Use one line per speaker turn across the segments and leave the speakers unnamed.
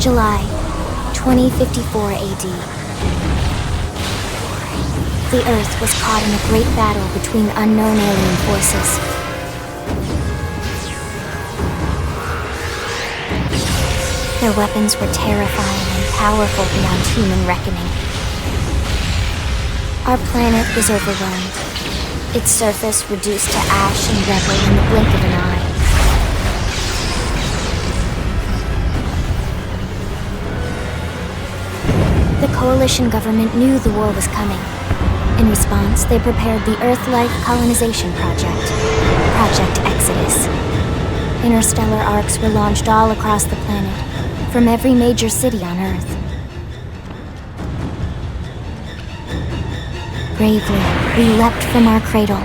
July 2054 AD. The Earth was caught in a great battle between unknown alien forces. Their weapons were terrifying and powerful beyond human reckoning. Our planet was overwhelmed, its surface reduced to ash and rubble in the blink of an eye. The Coalition government knew the war was coming. In response, they prepared the Earth-Life Colonization Project, Project Exodus. Interstellar arcs were launched all across the planet, from every major city on Earth. Bravely, we leapt from our cradle,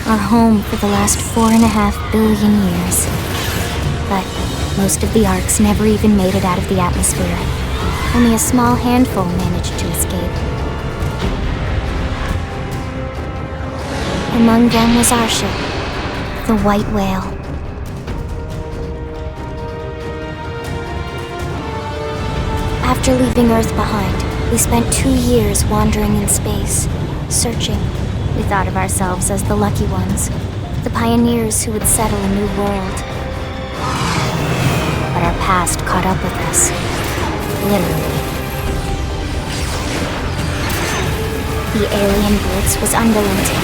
our home for the last 4.5 billion years. But most of the arcs never even made it out of the atmosphere. Only a small handful managed to escape. Among them was our ship, the White Whale. After leaving Earth behind, we spent 2 years wandering in space, searching. We thought of ourselves as the lucky ones, the pioneers who would settle a new world. But our past caught up with us. Literally. The alien blitz was unrelenting.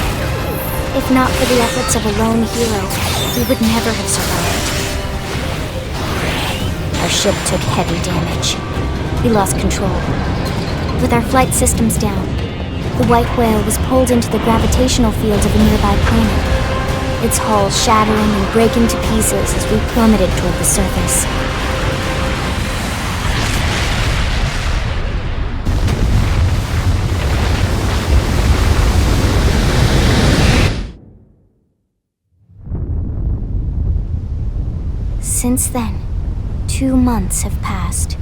If not for the efforts of a lone hero, we would never have survived. Our ship took heavy damage. We lost control. With our flight systems down, the White Whale was pulled into the gravitational field of a nearby planet, its hull shattering and breaking to pieces as we plummeted toward the surface. Since then, 2 months have passed.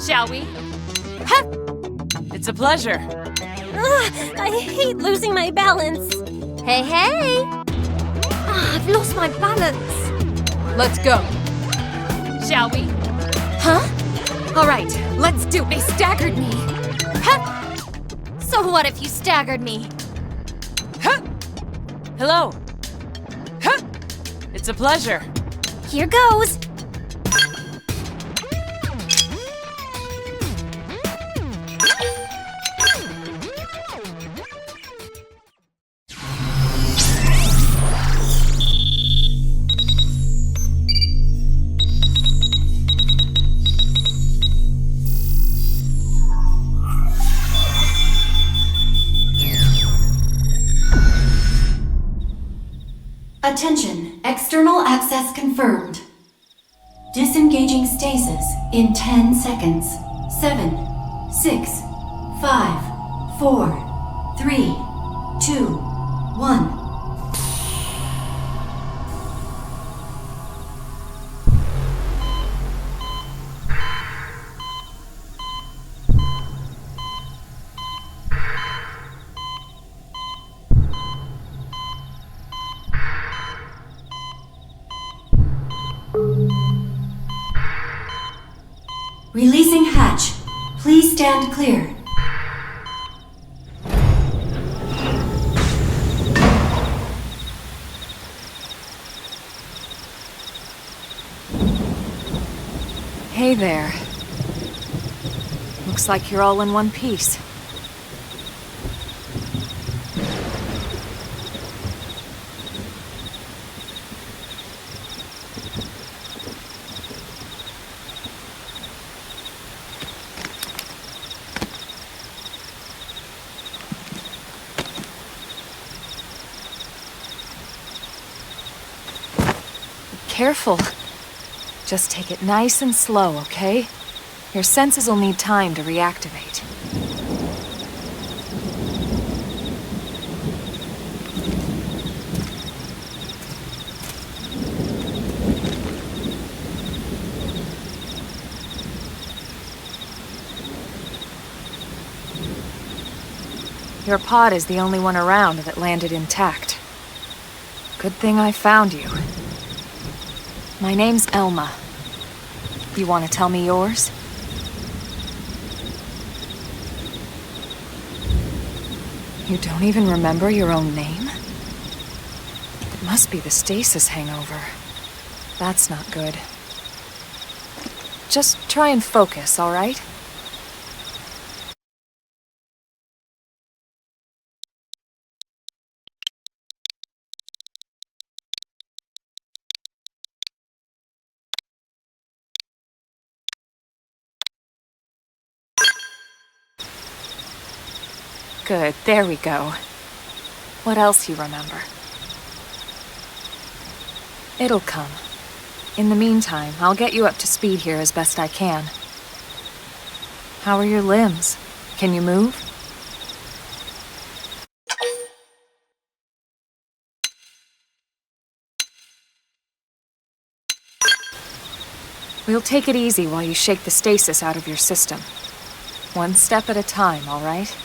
Shall we? Ha! It's a pleasure.
I hate losing my balance. Hey, hey! I've lost my balance.
Let's go. Shall we?
Huh?
All right, let's do it. They staggered me. Ha!
So what if you staggered me?
Ha! Hello. Ha! It's a pleasure.
Here goes.
Attention, external access confirmed. Disengaging stasis in 10 seconds. 7, 6, 5, 4, 3, 2, 1. Releasing hatch. Please stand clear.
Hey there. Looks like you're all in one piece. Careful. Just take it nice and slow, okay? Your senses will need time to reactivate. Your pod is the only one around that landed intact. Good thing I found you. My name's Elma. You want to tell me yours? You don't even remember your own name? It must be the stasis hangover. That's not good. Just try and focus, all right? Good, there we go. What else you remember? It'll come. In the meantime, I'll get you up to speed here as best I can. How are your limbs? Can you move? We'll take it easy while you shake the stasis out of your system. One step at a time, all right?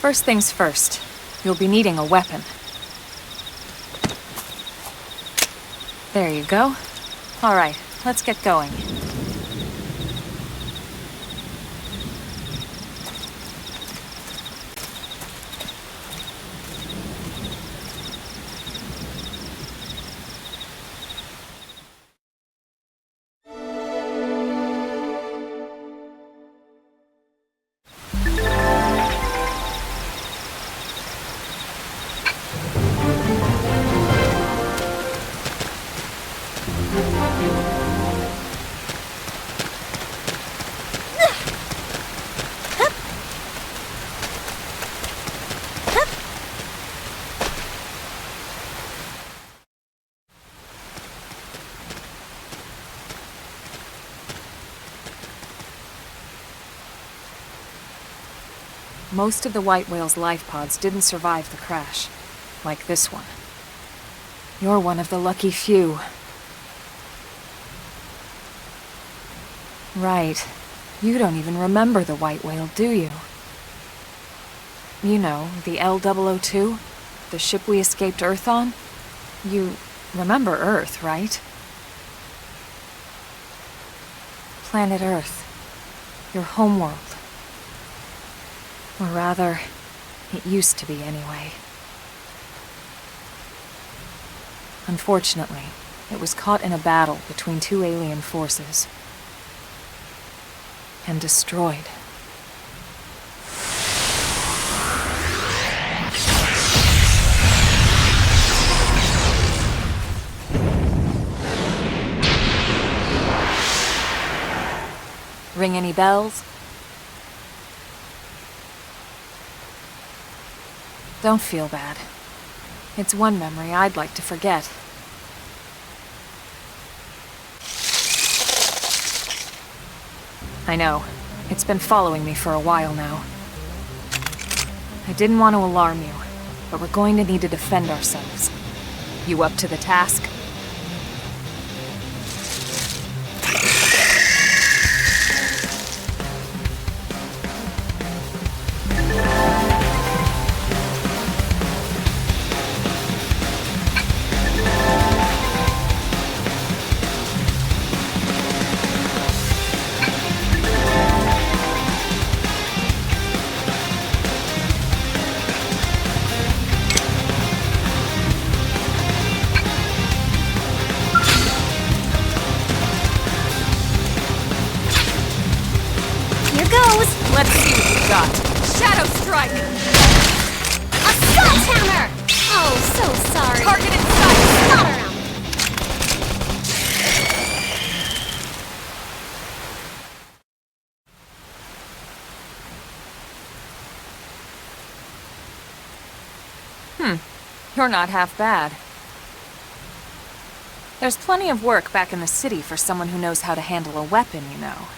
First things first, you'll be needing a weapon. There you go. All right, let's get going. Most of the white whale's life pods didn't survive the crash, like this one. You're one of the lucky few. Right. You don't even remember the white whale, do you? You know, the L002? The ship we escaped Earth on? You remember Earth, right? Planet Earth. Your homeworld. Or rather, it used to be anyway. Unfortunately, it was caught in a battle between two alien forces. And destroyed. Ring any bells? Don't feel bad. It's one memory I'd like to forget. I know. It's been following me for a while now. I didn't want to alarm you, but we're going to need to defend ourselves. You up to the task? Let's see what you got. Shadow Strike!
Assault Hammer! Oh, so sorry.
Target in sight!
Not around.
You're not half bad. There's plenty of work back in the city for someone who knows how to handle a weapon, you know.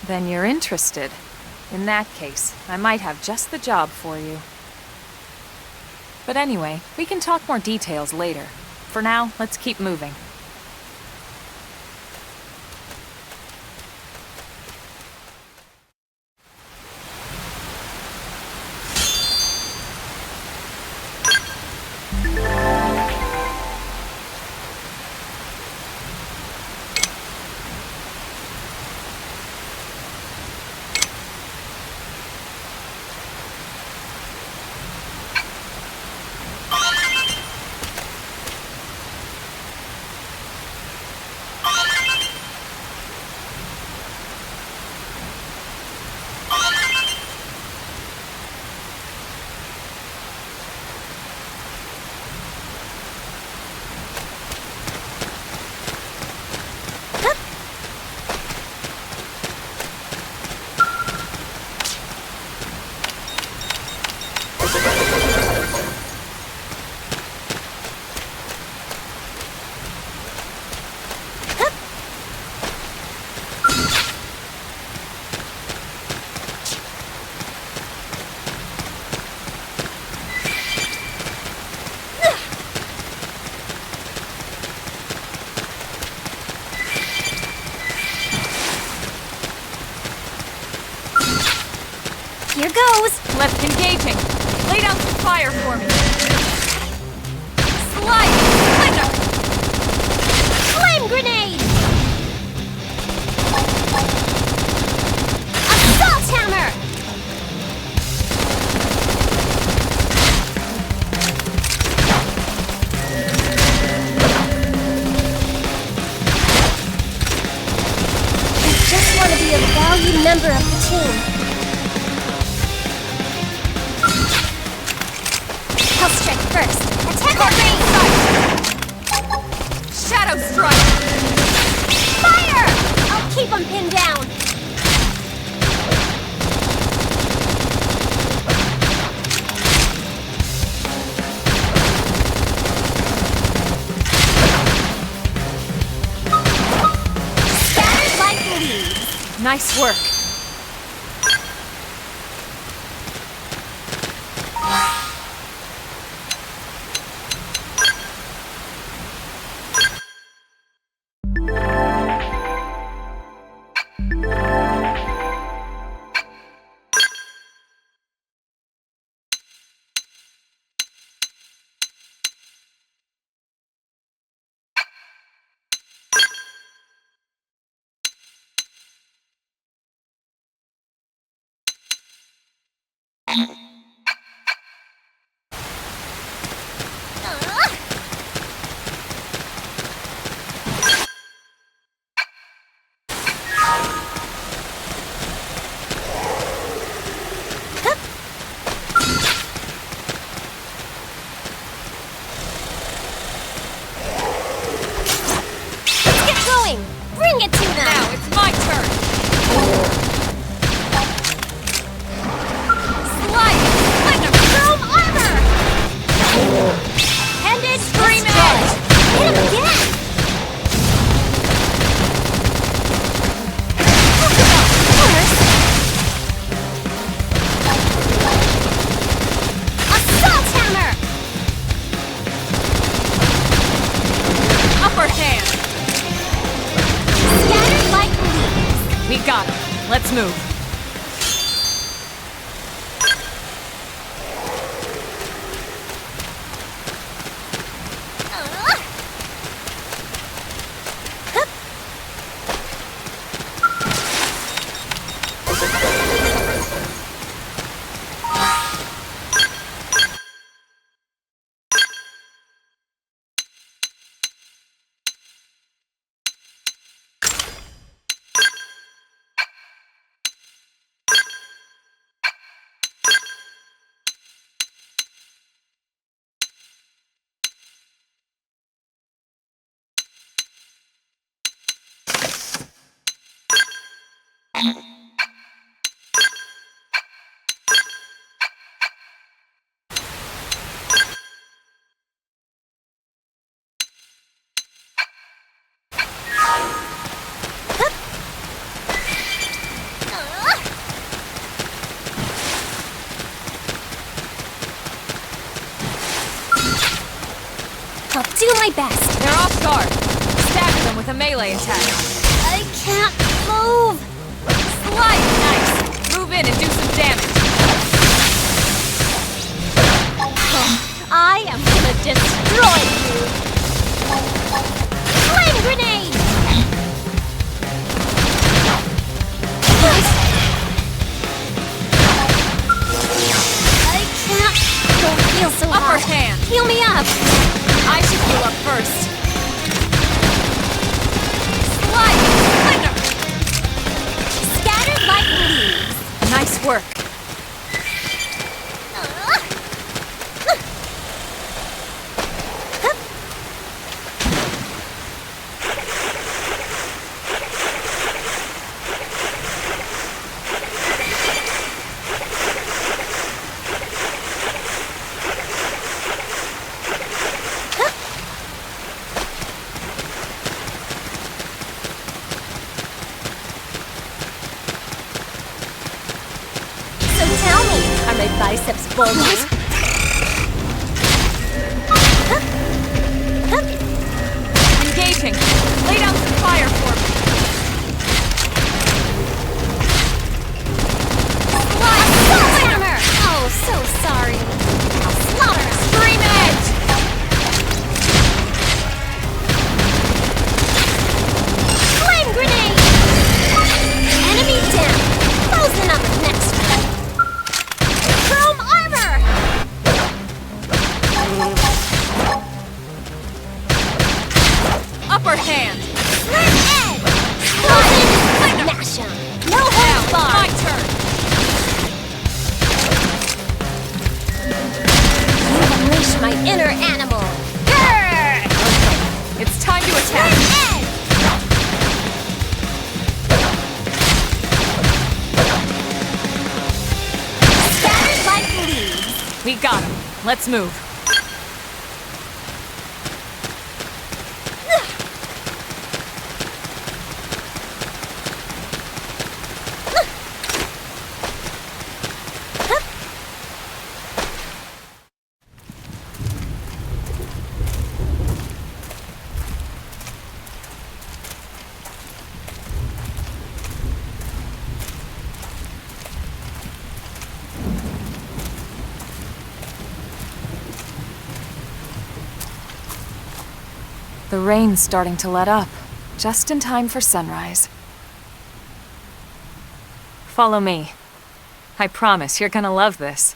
Then you're interested. In that case, I might have just the job for you. But anyway, we can talk more details later. For now, let's keep moving.
Here goes!
Left engaging. Lay down some fire for me. Slide! Window!
Flame grenade! Assault hammer! I just want to be a valued member of the team. I'll strike first. Attack at range!
Shadow Strike!
Fire! I'll keep them pinned down. Scattered like leaves.
Nice work. Let's move.
I'll do my best.
They're off guard. Stagger them with a melee attack.
I can't move.
Slide! Nice! Move in and do some damage.
I am gonna destroy you. Flame grenade! I can't. Don't feel so
Upper
hot.
hand.
Heal me up.
I should heal up first. Slide! Splinter!
Scattered like leaves.
Nice work.
So tell me, are my biceps bulging?
Engaging. Lay down some fire for me.
Slammer! Oh, so sorry. I'll slaughter him.
Scream edge!
Flame grenade! Enemy down. Frozen on the next one. Chrome armor!
Upper hand.
Slim edge! Frozen! Mash 'em. No
Now,
holds
my
barred.
turn.
You unleash my inner animal. Grrr!
It's time to attack.
Slim edge! Scattered like leaves.
We got him. Let's move. The rain's starting to let up, just in time for sunrise. Follow me. I promise you're gonna love this.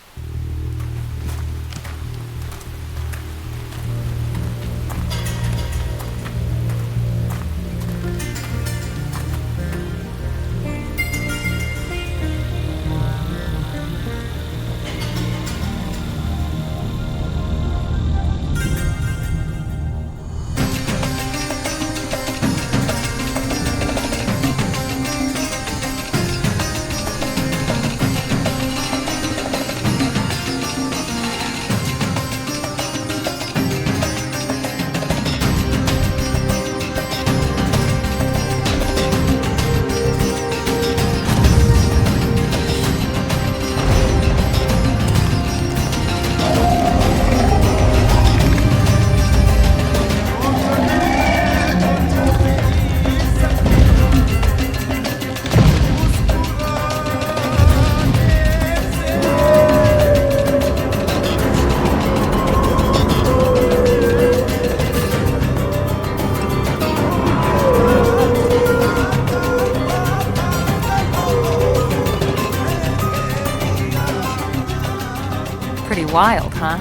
wild, huh?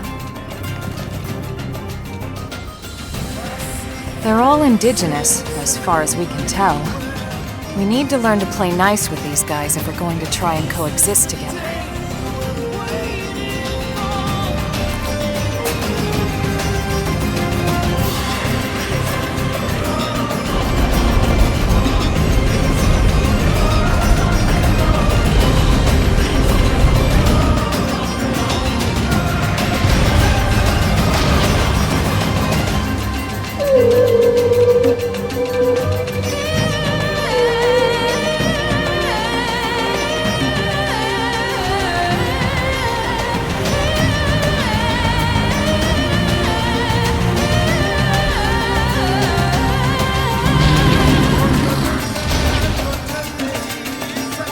They're all indigenous, as far as we can tell. We need to learn to play nice with these guys if we're going to try and coexist together.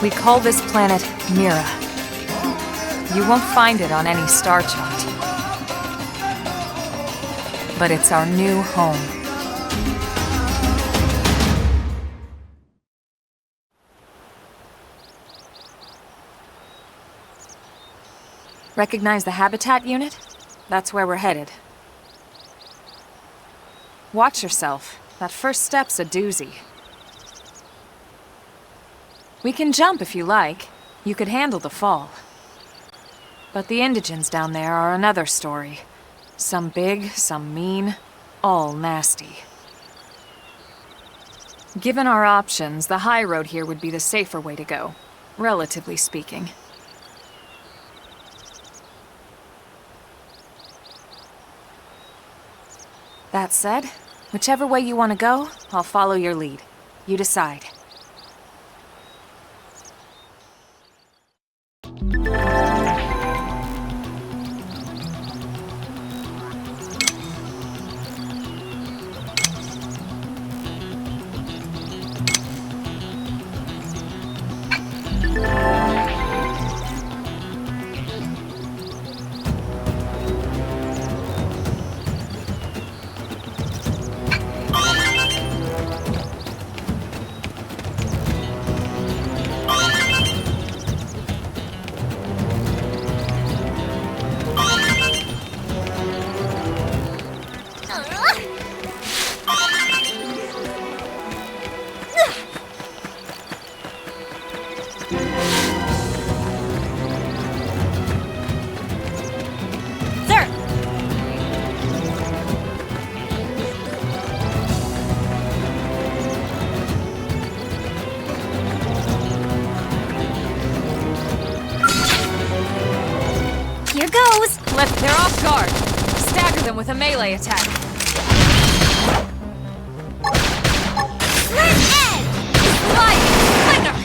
We call this planet Mira. You won't find it on any star chart. But it's our new home. Recognize the habitat unit? That's where we're headed. Watch yourself. That first step's a doozy. We can jump if you like. You could handle the fall. But the indigents down there are another story. Some big, some mean, all nasty. Given our options, the high road here would be the safer way to go, relatively speaking. That said, whichever way you want to go, I'll follow your lead. You decide. They're off guard. Stagger them with a melee attack.
Slit edge!
Light! Thunder!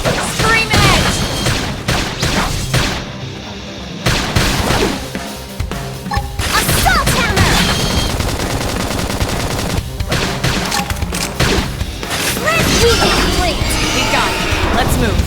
Extreme edge!
Assault hammer! Slit weaving complete!
We got it. Let's move.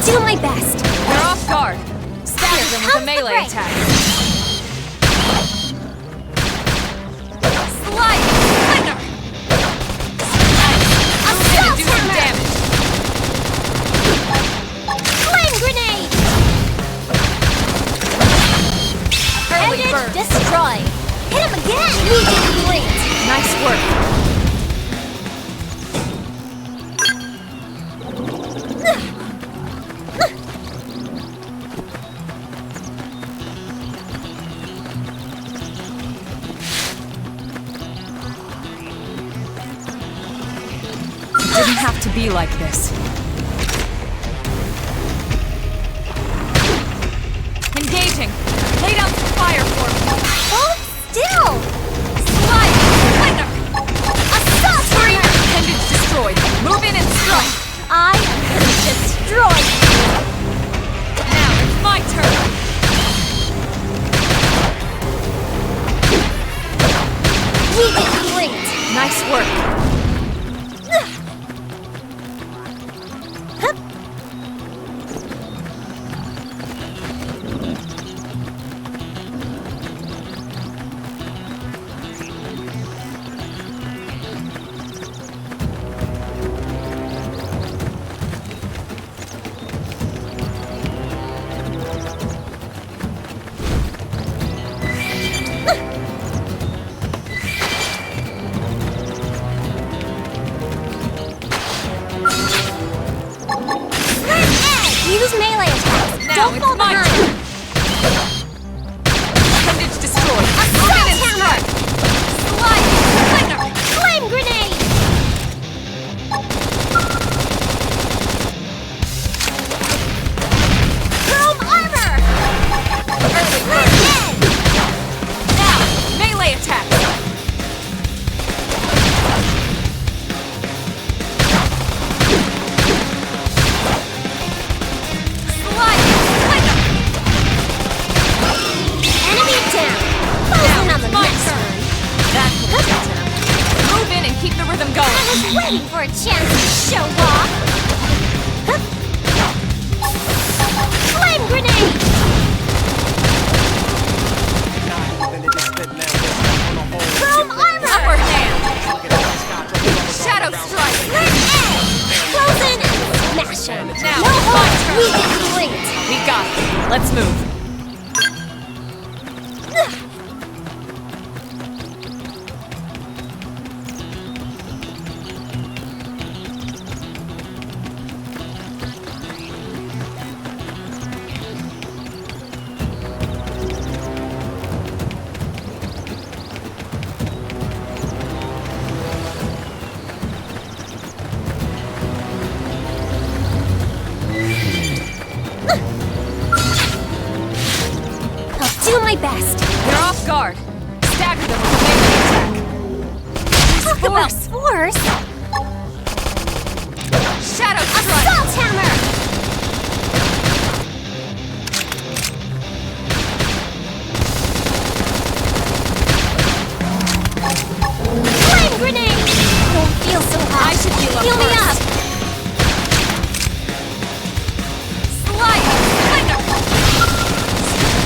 Do my best.
They're off guard. Stagger them with a melee attack. Slide! Thunder! Move in and do some damage.
Flame grenade!
Early
Edge
bird.
destroy! Hit him again! Moving complete!
Nice work. Didn't have to be like this. Engaging! Lay down some fire for me!
Hold still!
Slide! Flinger!
Assault hammer!
Appendage destroyed! Move in and strike!
I am gonna destroy you!
Now it's my turn!
We get linked!
Nice work!
Use melee attacks!
Now
Don't
it's
fall
my
behind!
turn! Appendage destroyed! Move in and strike! Slide! Flinger!
Flame grenade! Chrome armor!
Early
Red
bird!
egg!
Now! Melee attack! Slide! Flinger!
Enemy down!
Now
Frozen on
it's
the
my
next
turn!
one!
That's what gets him! Move in and keep the rhythm
I
going!
was waiting for a chance to show off! Flame grenade! Chrome armor!
Upper hand! Shadow strike!
Red egg! Frozen and smash 'em!
Now
No
it's my
hold!
turn.
We get linked!
We got it! Let's move!
I'll do my best!
They're off guard! Stagger them with a melee attack!
Talk about force!
Shadow strike!
Assault hammer! Flame grenade! Don't feel so hot!
I should heal up
Heal me
first.
up!
Slide! Flinger!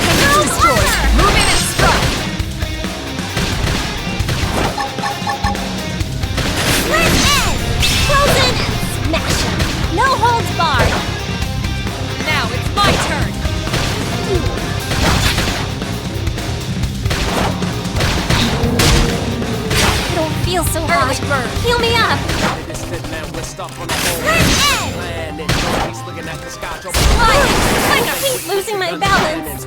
Appendage destroyed!
armor!
Move in and strike!
Red egg! Frozen and smash 'em! No holds barred!
Now it's my turn!
I don't feel so hot!
Early bird!
Heal me up! Red egg!
Slide!
I
Flinger!
keep losing my balance!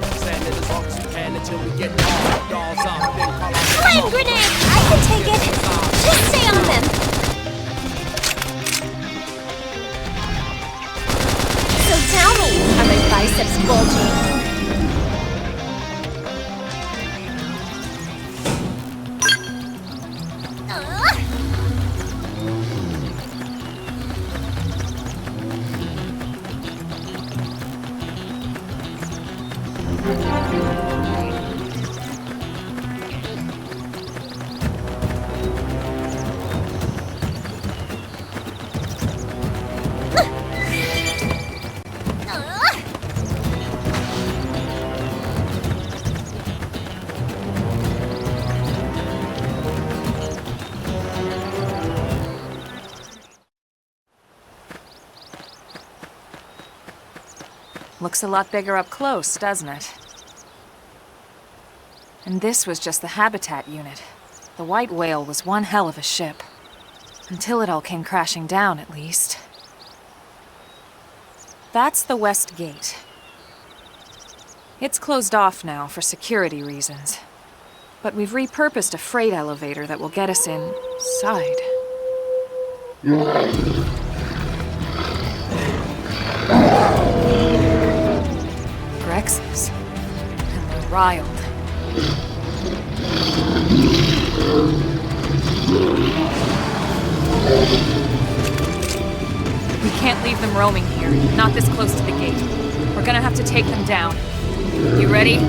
Flame grenade! I can take it! Just stay on them! So tell me, are my biceps bulging?
Looks a lot bigger up close, doesn't it? And this was just the habitat unit. The white whale was one hell of a ship. Until it all came crashing down, at least. That's the west gate. It's closed off now for security reasons. But we've repurposed a freight elevator that will get us inside. Grexes. And they're riled. We can't leave them roaming here, not this close to the gate. We're gonna have to take them down. You ready?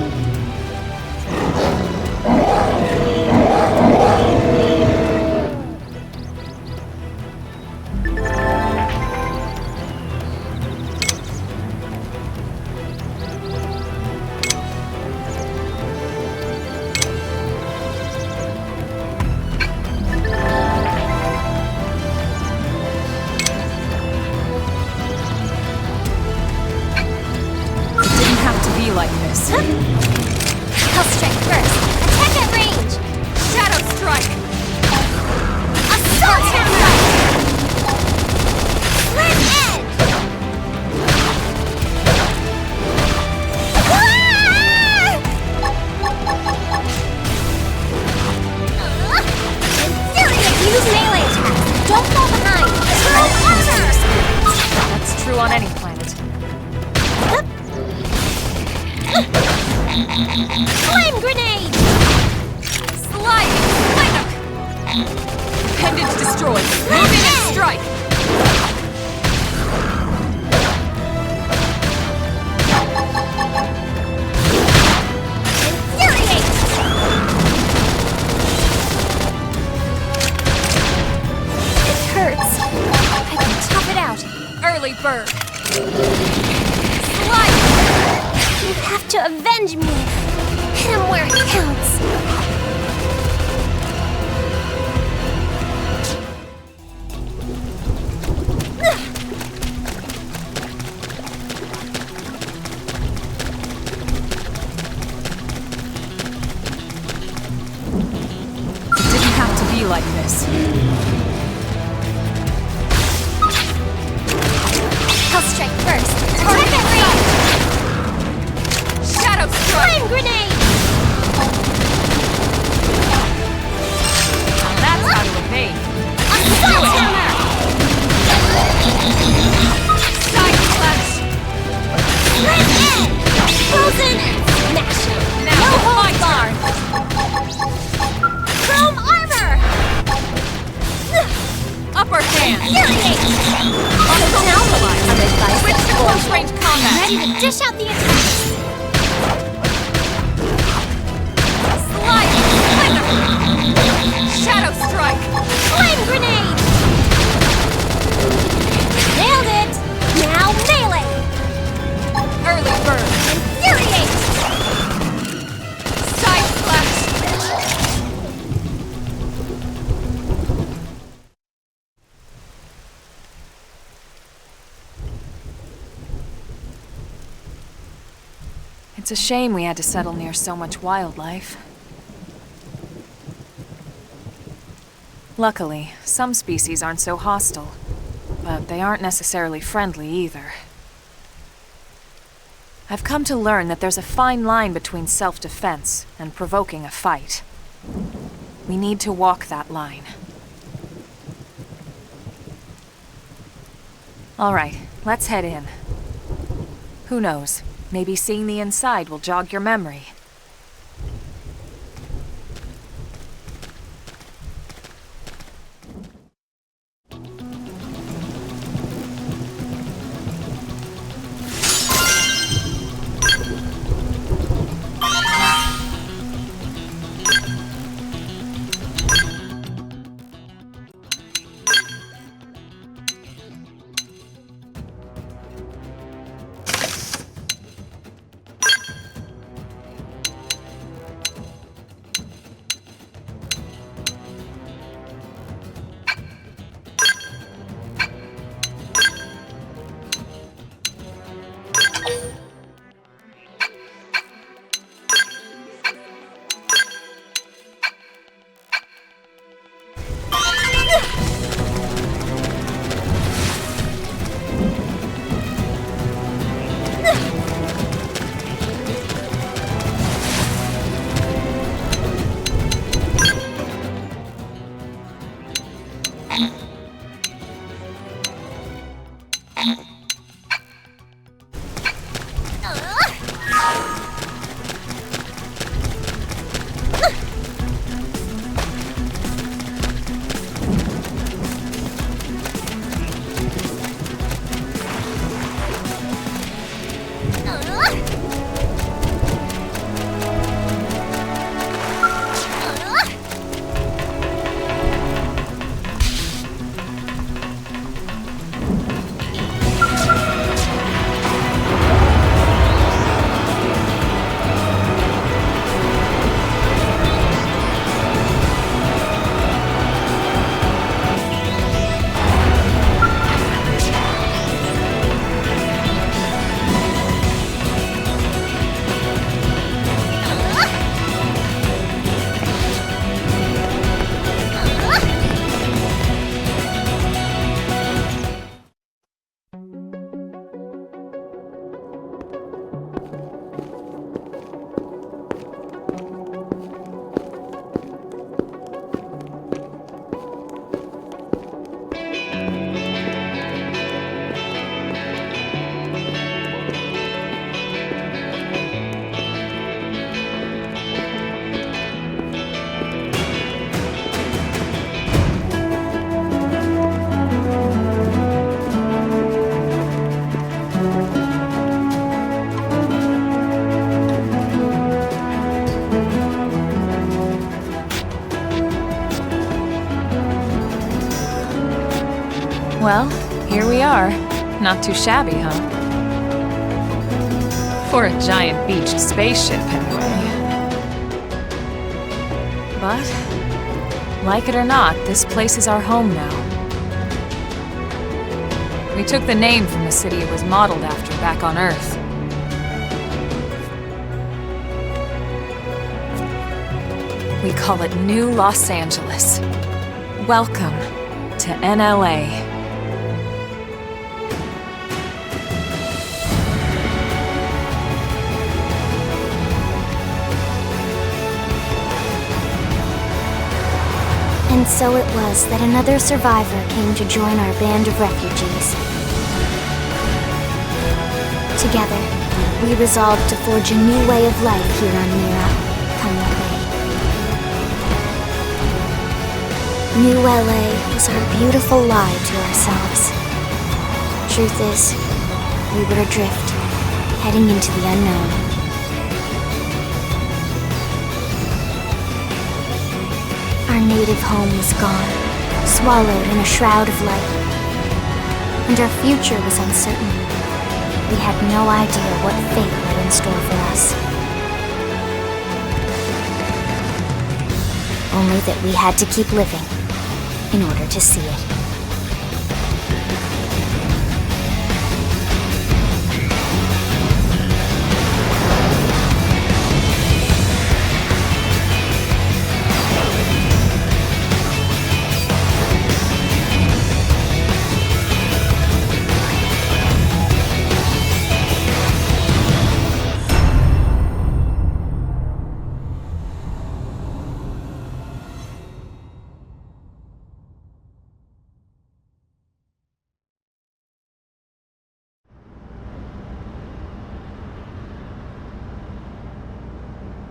Like this.
I'll strike first. Attack at range.
Shadow strike.
Assault hammer. Slit edge. Infuriate. Use melee attacks. Don't fall behind. Throw armor.
That's true on any planet.
Flame grenade!
Sliding Linux! Appendage destroyed. Move in and strike!
Infuriate! It hurts. I can tough it out.
Early bird! Slide!
You have to avenge me. Hit him where it counts.
It didn't have to be like this.
I'll strike first. Attack at range.
Shadow strike!
Flame grenade!
Now that's how to evade.
Assault hammer!
Side slash!
Red edge! Frozen smash!
Now
No
it's my
hold barred! Chrome armor!
Upper hand!
Infuriate!
Neutralize! Switch to close range combat!
Ready to dish out the attacks!
Slide! Shadow strike!
Flame grenade! Nailed it! Now melee!
Early bird!
Infuriate!
Side slash! It's a shame we had to settle near so much wildlife. Luckily, some species aren't so hostile, but they aren't necessarily friendly either. I've come to learn that there's a fine line between self-defense and provoking a fight. We need to walk that line. All right, let's head in. Who knows? Maybe seeing the inside will jog your memory. Well, here we are. Not too shabby, huh? For a giant beached spaceship, anyway. But, like it or not, this place is our home now. We took the name from the city it was modeled after back on Earth. We call it New Los Angeles. Welcome to NLA.
And so it was that another survivor came to join our band of refugees. Together, we resolved to forge a new way of life here on Mira, come what may. New LA was our beautiful lie to ourselves. Truth is, we were adrift, heading into the unknown. Our native home was gone, swallowed in a shroud of light. And our future was uncertain. We had no idea what fate lay in store for us. Only that we had to keep living in order to see it.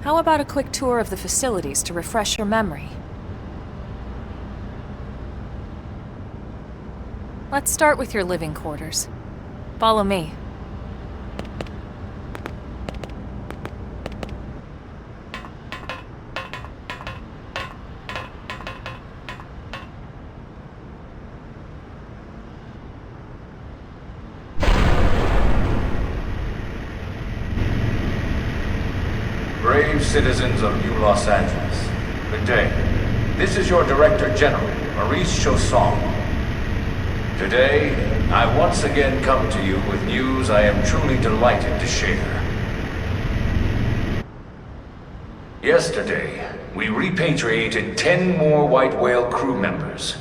How about a quick tour of the facilities to refresh your memory? Let's start with your living quarters. Follow me.
Brave citizens of New Los Angeles, good day. This is your Director General, Maurice Chausson. Today, I once again come to you with news I am truly delighted to share. Yesterday, we repatriated 10 more White Whale crew members.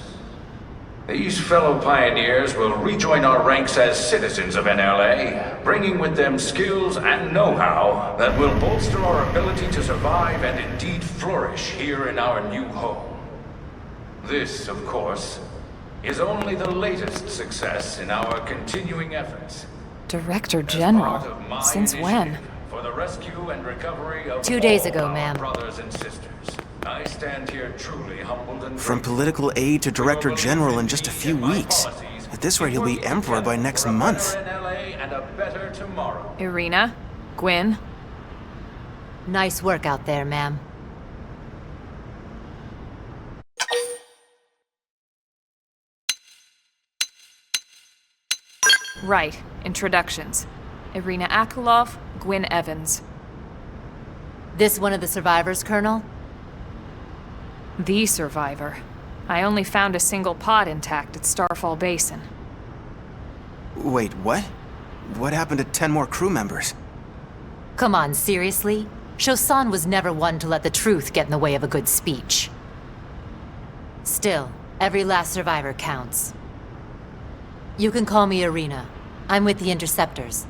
These fellow pioneers will rejoin our ranks as citizens of NLA, bringing with them skills and know-how that will bolster our ability to survive and indeed flourish here in our new home. This, of course, is only the latest success in our continuing efforts.
Director
As
General?
part of my
Since when?
initiative For the rescue and recovery of
2 days
all
ago,
our
ma'am.
brothers and sisters. I stand here truly humbled and
From
grateful.
political aid to director general in just a few weeks. At this rate, he'll be emperor by next month.
And a better tomorrow.
Irina? Gwyn?
Nice work out there, ma'am.
Right. Introductions. Irina Akulov, Gwyn Evans.
This one of the survivors, Colonel?
The survivor. I only found a single pod intact at Starfall Basin.
Wait, what? What happened to 10 more crew members?
Come on, seriously? Chausson was never one to let the truth get in the way of a good speech. Still, every last survivor counts. You can call me Irina. I'm with the Interceptors.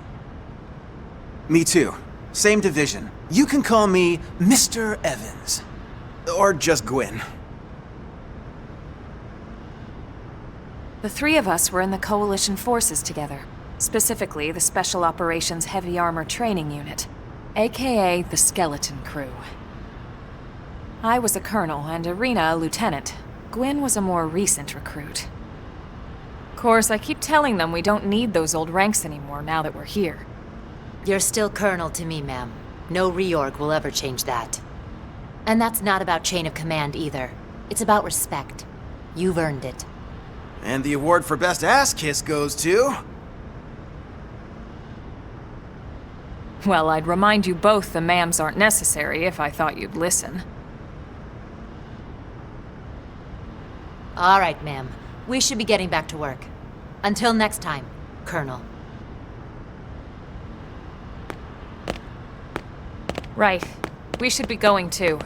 Me too. Same division. You can call me Mr. Evans. Or just Gwyn.
The three of us were in the Coalition forces together. Specifically, the Special Operations Heavy Armor Training Unit, aka the Skeleton Crew. I was a colonel and Irina a lieutenant. Gwyn was a more recent recruit. Of course, I keep telling them we don't need those old ranks anymore now that we're here.
You're still Colonel to me, ma'am. No reorg will ever change that. And that's not about chain of command either. It's about respect. You've earned it.
And the award for Best Ass Kiss goes to...
Well, I'd remind you both the ma'ams aren't necessary if I thought you'd listen.
All right, ma'am. We should be getting back to work. Until next time, Colonel.
Right. We should be going too.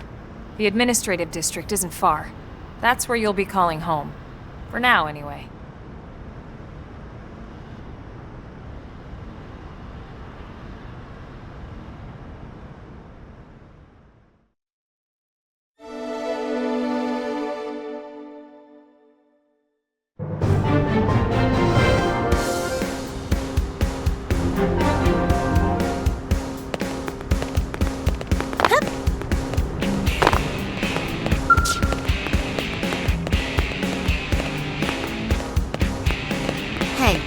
The administrative district isn't far. That's where you'll be calling home. For now, anyway.
Hey,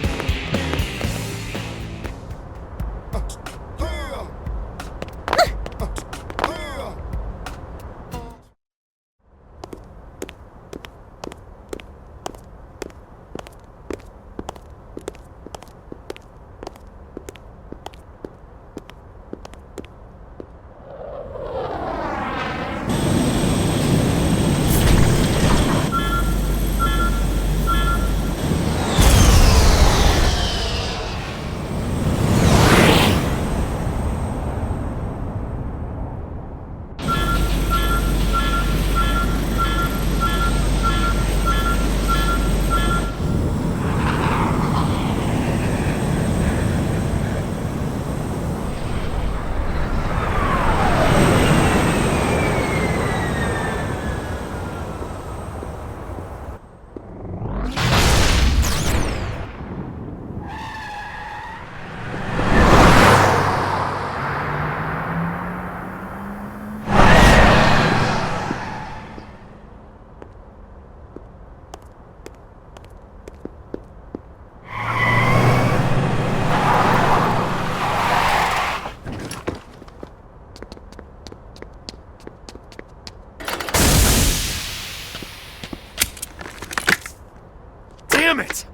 Damn it!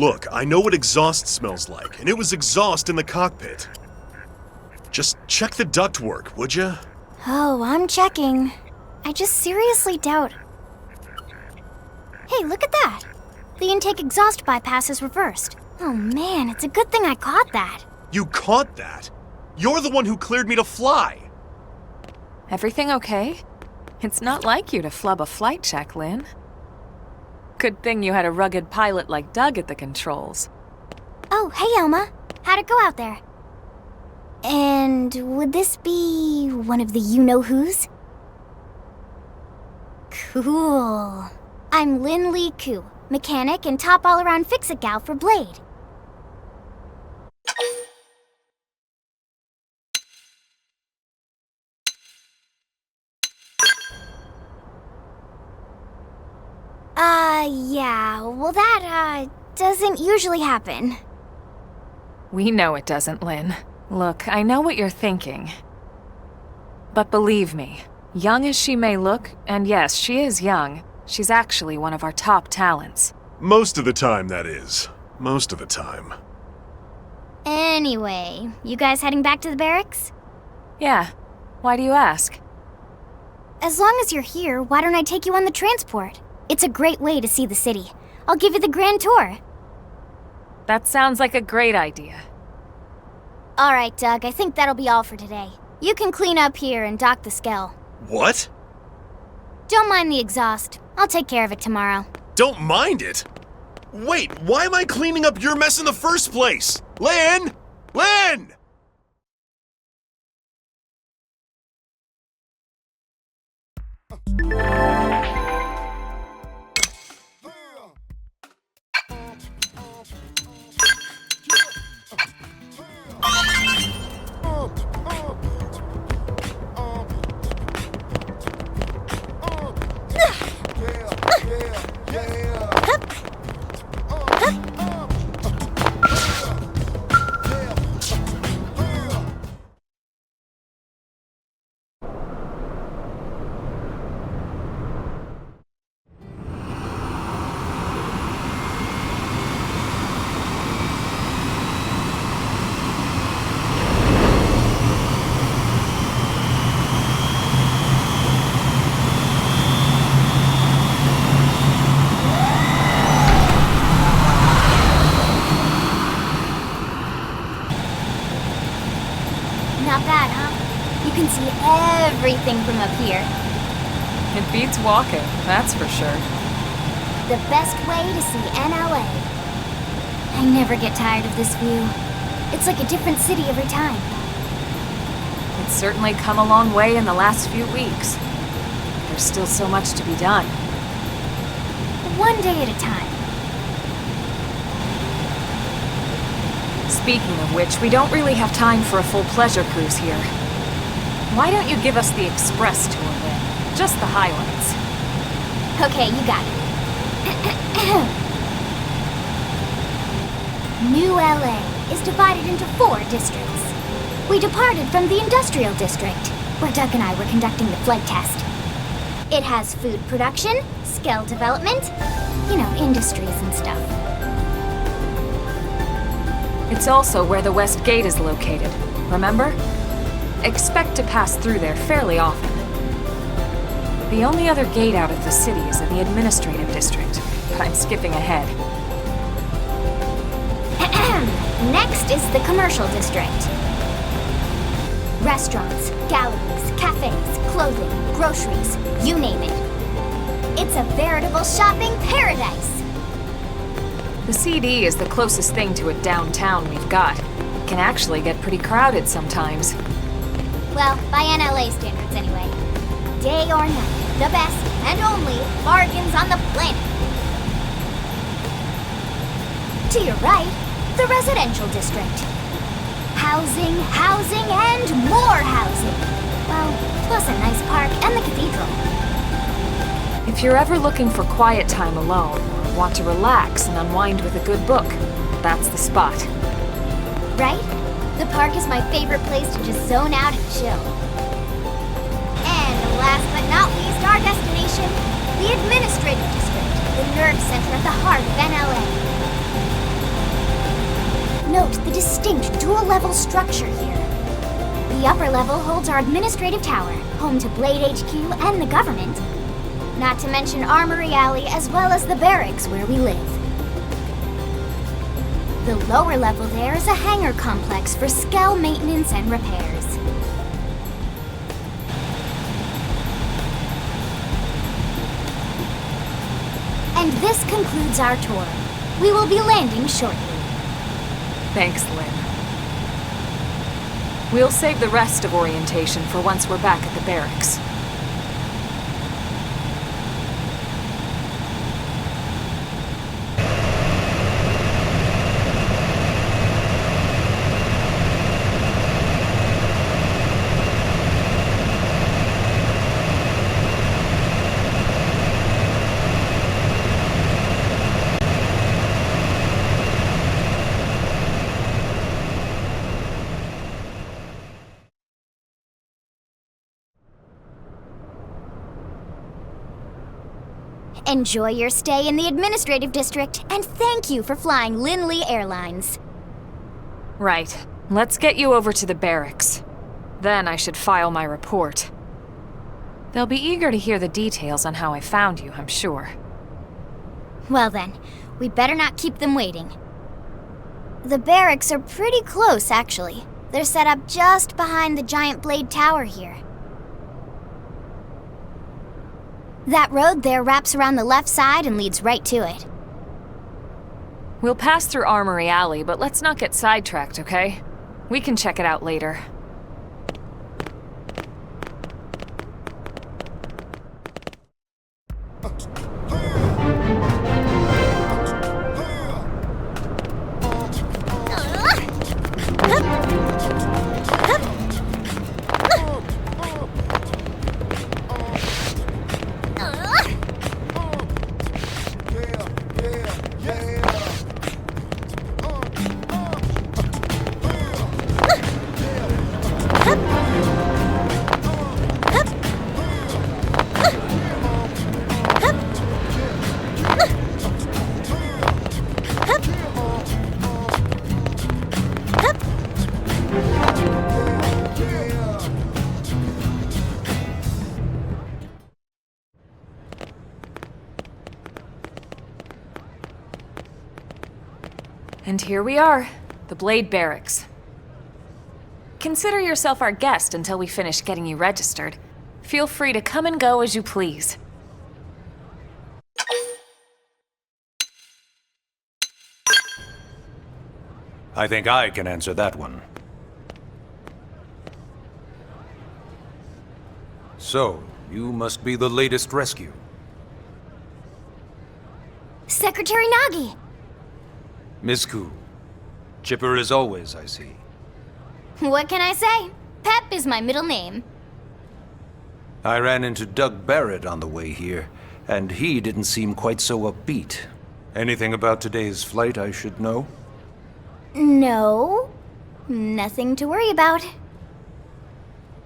Look, I know what exhaust smells like, and it was exhaust in the cockpit. Just check the ductwork, would ya?
oh, I'm checking. I just seriously doubt... Hey, look at that! The intake exhaust bypass is reversed. Oh man, it's a good thing I caught that.
You caught that? You're the one who cleared me to fly!
Everything okay? It's not like you to flub a flight check, Lynn. Good thing you had a rugged pilot like Doug at the controls.
Oh, hey Elma. How'd it go out there? And would this be one of the you-know-whos? Cool. I'm Lynn Lee Koo, mechanic and top all-around fix-it gal for Blade. Yeah, well that, doesn't usually happen.
We know it doesn't, Lynn. Look, I know what you're thinking. But believe me, young as she may look, and yes, she is young, she's actually one of our top talents.
Most of the time, that is. Most of the time.
Anyway, you guys heading back to the barracks?
Yeah. Why do you ask?
As long as you're here, why don't I take you on the transport? It's a great way to see the city. I'll give you the grand tour.
That sounds like a great idea.
All right, Doug, I think that'll be all for today. You can clean up here and dock the Skell.
What?
Don't mind the exhaust. I'll take care of it tomorrow.
Don't mind it? Wait, why am I cleaning up your mess in the first place? Lynn! Lynn!
everything from up here.
It beats walking, that's for sure.
The best way to see NLA. I never get tired of this view. It's like a different city every time.
It's certainly come a long way in the last few weeks. There's still so much to be done.
One day at a time.
Speaking of which, we don't really have time for a full pleasure cruise here. Why don't you give us the express tour then? Just the highlights.
Okay, you got it. New LA is divided into 4 districts. We departed from the industrial district, where Doug and I were conducting the flight test. It has food production, skill development, you know, industries and stuff.
It's also where the West Gate is located, remember? Expect to pass through there fairly often. The only other gate out of the city is in the administrative district, but I'm skipping ahead.
Next is the commercial district. Restaurants, galleries, cafes, clothing, groceries, you name it. It's a veritable shopping paradise.
The CD is the closest thing to a downtown we've got. It can actually get pretty crowded sometimes.
Well, by NLA standards anyway. Day or night, the best and only bargains on the planet. To your right, the residential district. Housing, housing, and more housing. Well, plus a nice park and the cathedral.
If you're ever looking for quiet time alone, or want to relax and unwind with a good book, that's the spot.
Right? The park is my favorite place to just zone out and chill. And last but not least, our destination, the administrative district, the nerve center at the heart of NLA. Note the distinct dual-level structure here. The upper level holds our administrative tower, home to Blade HQ and the government. Not to mention Armory Alley as well as the barracks where we live. The lower level there is a hangar complex for Skell maintenance and repairs. And this concludes our tour. We will be landing shortly.
Thanks, Lynn. We'll save the rest of orientation for once we're back at the barracks.
Enjoy your stay in the administrative district, and thank you for flying Linley Airlines.
Right. Let's get you over to the barracks. Then I should file my report. They'll be eager to hear the details on how I found you, I'm sure.
Well then, we better not keep them waiting. The barracks are pretty close, actually. They're set up just behind the giant blade tower here. That road there wraps around the left side and leads right to it.
We'll pass through Armory Alley, but let's not get sidetracked, okay? We can check it out later. And here we are, the Blade Barracks. Consider yourself our guest until we finish getting you registered. Feel free to come and go as you please.
I think I can answer that one. So, you must be the latest rescue.
Secretary Nagi!
Miss Koo. Chipper as always, I see.
What can I say? Pep is my middle name.
I ran into Doug Barrett on the way here, and he didn't seem quite so upbeat. Anything about today's flight I should know?
No. Nothing to worry about.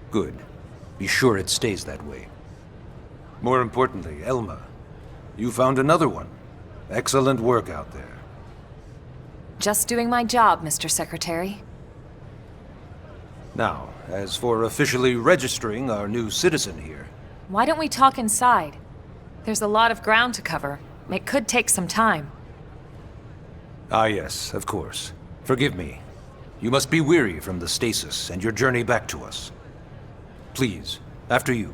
Good. Be sure it stays that way. More importantly, Elma, you found another one. Excellent work out there.
Just doing my job, Mr. Secretary.
Now, as for officially registering our new citizen here,
Why don't we talk inside? There's a lot of ground to cover. It could take some time.
ah yes, of course. Forgive me. You must be weary from the stasis and your journey back to us. Please, after you.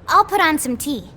I'll put on some tea.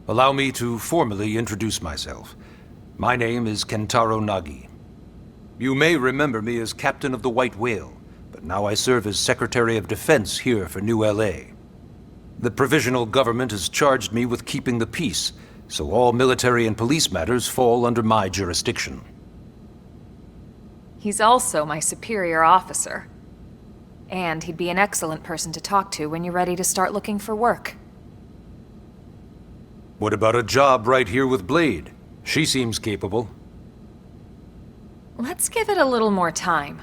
Allow me to formally introduce myself. My name is Kentaro Nagi. You may remember me as Captain of the White Whale, but now I serve as Secretary of Defense here for New LA. The provisional government has charged me with keeping the peace, so all military and police matters fall under my jurisdiction.
He's also my superior officer. And he'd be an excellent person to talk to when you're ready to start looking for work.
What about a job right here with Blade? She seems capable.
Let's give it a little more time.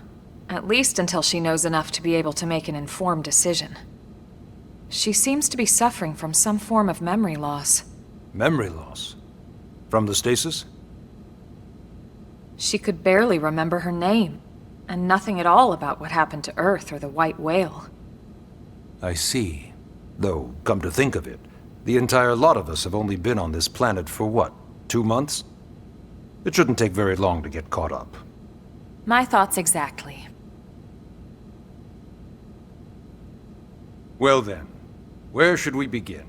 At least until she knows enough to be able to make an informed decision. She seems to be suffering from some form of memory loss.
Memory loss? From the stasis?
She could barely remember her name, and nothing at all about what happened to Earth or the White Whale.
I see. Though, come to think of it, the entire lot of us have only been on this planet for what, 2 months? It shouldn't take very long to get caught up.
My thoughts exactly.
Well then, where should we begin?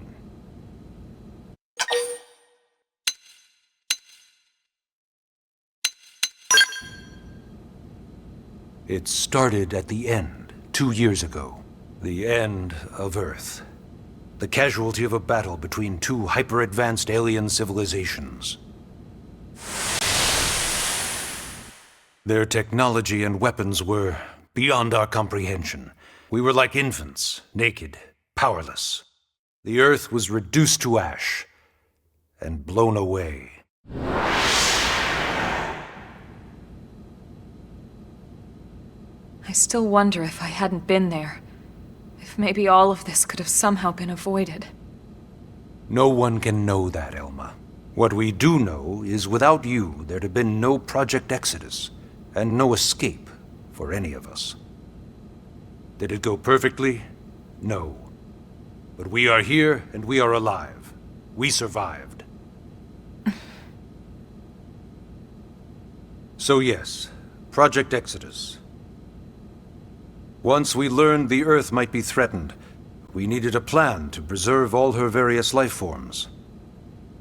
It started at the end, 2 years ago. The end of Earth. The casualty of a battle between two hyper-advanced alien civilizations. Their technology and weapons were beyond our comprehension. We were like infants, naked, powerless. The Earth was reduced to ash and blown away.
I still wonder if I hadn't been there. If maybe all of this could have somehow been avoided.
No one can know that, Elma. What we do know is without you, there'd have been no Project Exodus, and no escape for any of us. Did it go perfectly? No. But we are here, and we are alive. We survived. So yes, Project Exodus. Once we learned the Earth might be threatened, we needed a plan to preserve all her various life forms.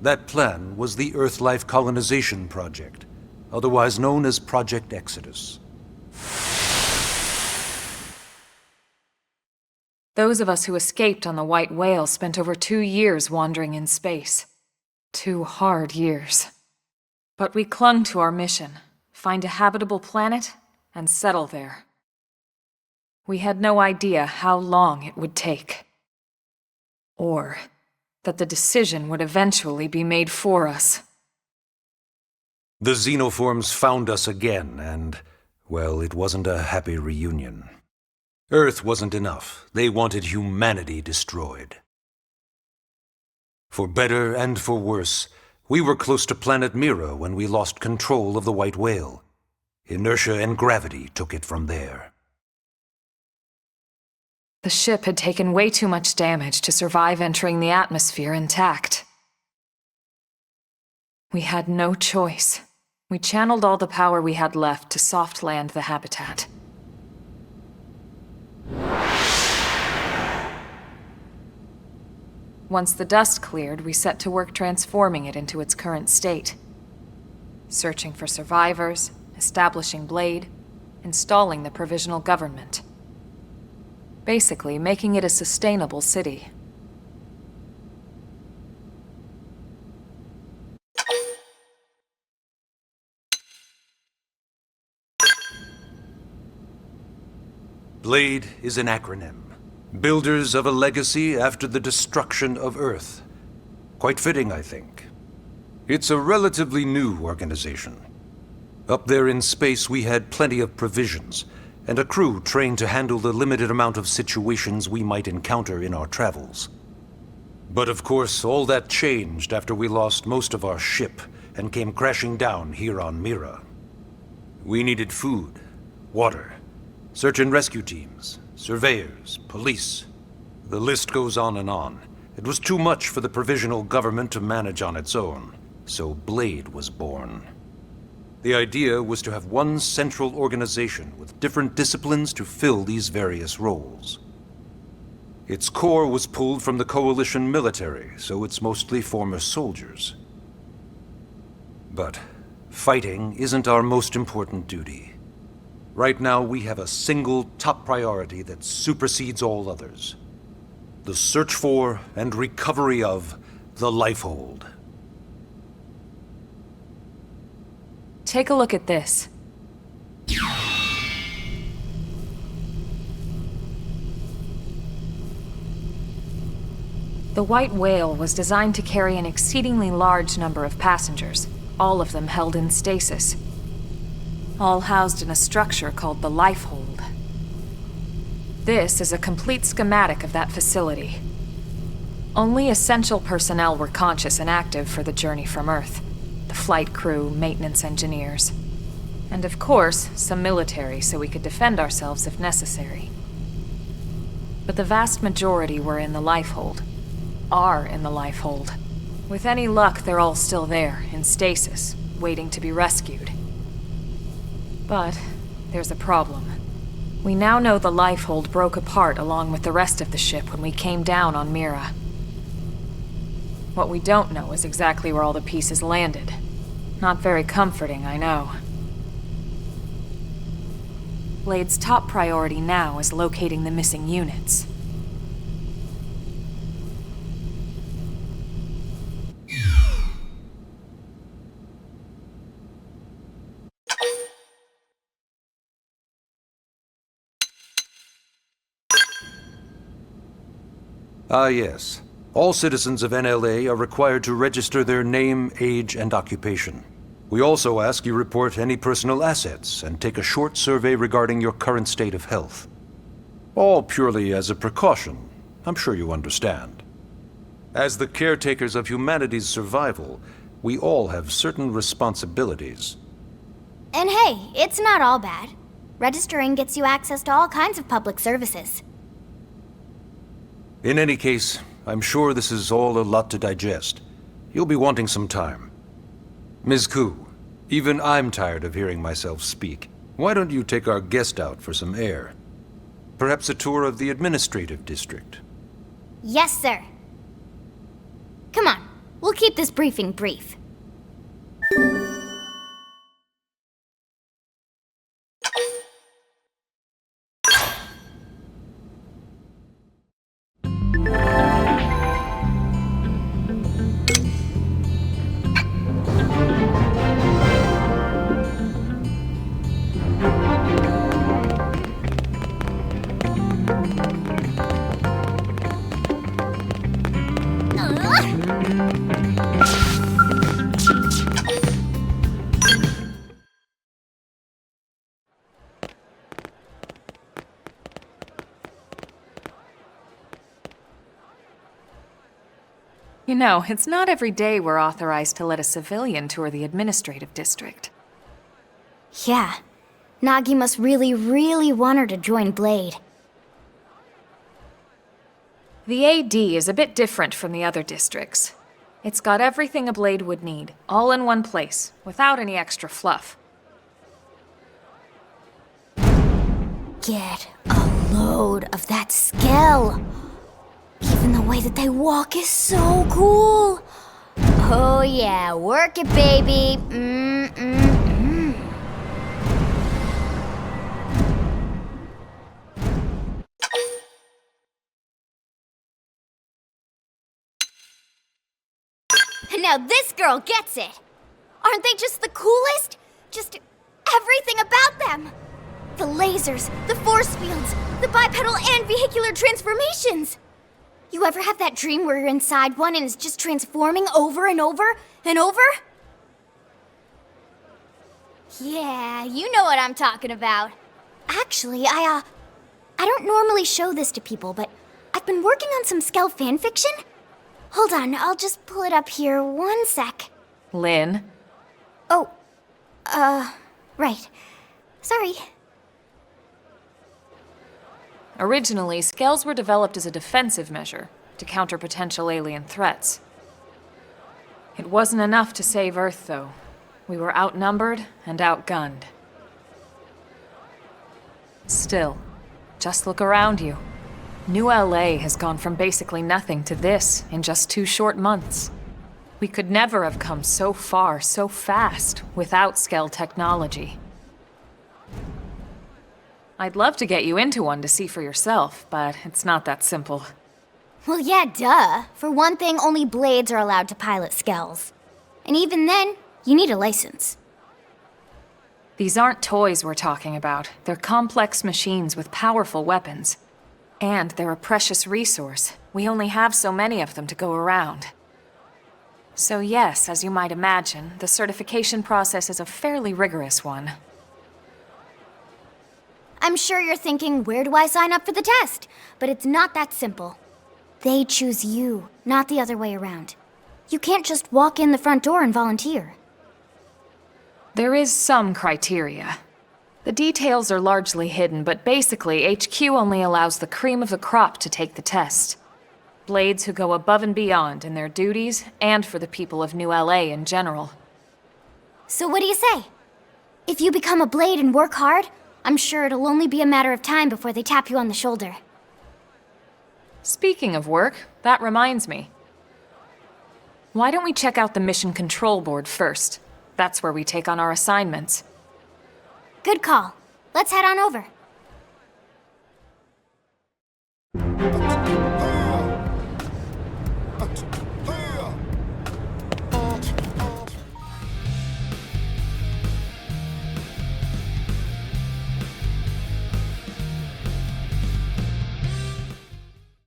That plan was the Earth Life Colonization Project, otherwise known as Project Exodus.
Those of us who escaped on the White Whale spent over 2 years wandering in space. 2 hard years. But we clung to our mission, find a habitable planet, and settle there. We had no idea how long it would take. Or that the decision would eventually be made for us.
The xenoforms found us again, and, well, it wasn't a happy reunion. Earth wasn't enough. They wanted humanity destroyed. For better and for worse, we were close to planet Mira when we lost control of the White Whale. Inertia and gravity took it from there.
The ship had taken way too much damage to survive entering the atmosphere intact. We had no choice. We channeled all the power we had left to soft land the habitat. Once the dust cleared, we set to work transforming it into its current state. Searching for survivors, establishing Blade, installing the provisional government. Basically, making it a sustainable city.
Blade is an acronym. Builders of a legacy after the destruction of Earth. Quite fitting, I think. It's a relatively new organization. Up there in space, we had plenty of provisions, and a crew trained to handle the limited amount of situations we might encounter in our travels. But of course, all that changed after we lost most of our ship and came crashing down here on Mira. We needed food, water, search and rescue teams, surveyors, police. The list goes on and on. It was too much for the provisional government to manage on its own, so Blade was born. The idea was to have one central organization with different disciplines to fill these various roles. Its core was pulled from the Coalition military, so it's mostly former soldiers. But fighting isn't our most important duty. Right now, we have a single top priority that supersedes all others. The search for and recovery of the Lifehold.
Take a look at this. The White Whale was designed to carry an exceedingly large number of passengers, all of them held in stasis. All housed in a structure called the Lifehold. This is a complete schematic of that facility. Only essential personnel were conscious and active for the journey from Earth. The flight crew, maintenance engineers. And of course, some military so we could defend ourselves if necessary. But the vast majority were in the Lifehold. Are in the Lifehold. With any luck, they're all still there, in stasis, waiting to be rescued. But there's a problem. We now know the Lifehold broke apart along with the rest of the ship when we came down on Mira. What we don't know is exactly where all the pieces landed. Not very comforting, I know. Blade's top priority now is locating the missing units.
Ah, yes. All citizens of NLA are required to register their name, age, and occupation. We also ask you report any personal assets and take a short survey regarding your current state of health. All purely as a precaution. I'm sure you understand. As the caretakers of humanity's survival, we all have certain responsibilities.
And hey, it's not all bad. Registering gets you access to all kinds of public services.
In any case, I'm sure this is all a lot to digest. You'll be wanting some time. Ms. Koo, even I'm tired of hearing myself speak. Why don't you take our guest out for some air? Perhaps a tour of the administrative district.
Yes, sir. Come on, we'll keep this briefing brief.
You know, it's not every day we're authorized to let a civilian tour the administrative district.
Yeah. Nagi must really, really want her to join Blade.
The AD is a bit different from the other districts. It's got everything a Blade would need, all in one place, without any extra fluff.
Get a load of that skill. Even the way that they walk is so cool. Oh yeah, work it, baby. Now this girl gets it. Aren't they just the coolest? Just everything about them. The lasers, the force fields, the bipedal and vehicular transformations. You ever have that dream where you're inside one and it's just transforming over and over and over? Yeah, you know what I'm talking about. Actually, I don't normally show this to people, but I've been working on some Skell fanfiction. Hold on, I'll just pull it up here 1 sec.
Lynn?
Oh, right. Sorry.
Originally, Skells were developed as a defensive measure to counter potential alien threats. It wasn't enough to save Earth, though. We were outnumbered and outgunned. Still, just look around you. New LA has gone from basically nothing to this in just 2 short months. We could never have come so far, so fast, without Skell technology. I'd love to get you into one to see for yourself, but it's not that simple.
Well, yeah, duh. For one thing, only Blades are allowed to pilot Skells. And even then, you need a license.
These aren't toys we're talking about. They're complex machines with powerful weapons. And they're a precious resource. We only have so many of them to go around. So yes, as you might imagine, the certification process is a fairly rigorous one.
I'm sure you're thinking, where do I sign up for the test? But it's not that simple. They choose you, not the other way around. You can't just walk in the front door and volunteer.
There is some criteria. The details are largely hidden, but basically, HQ only allows the cream of the crop to take the test. Blades who go above and beyond in their duties, and for the people of New LA in general.
So what do you say? If you become a Blade and work hard, I'm sure it'll only be a matter of time before they tap you on the shoulder.
Speaking of work, that reminds me. Why don't we check out the Mission Control Board first? That's where we take on our assignments.
Good call. Let's head on over.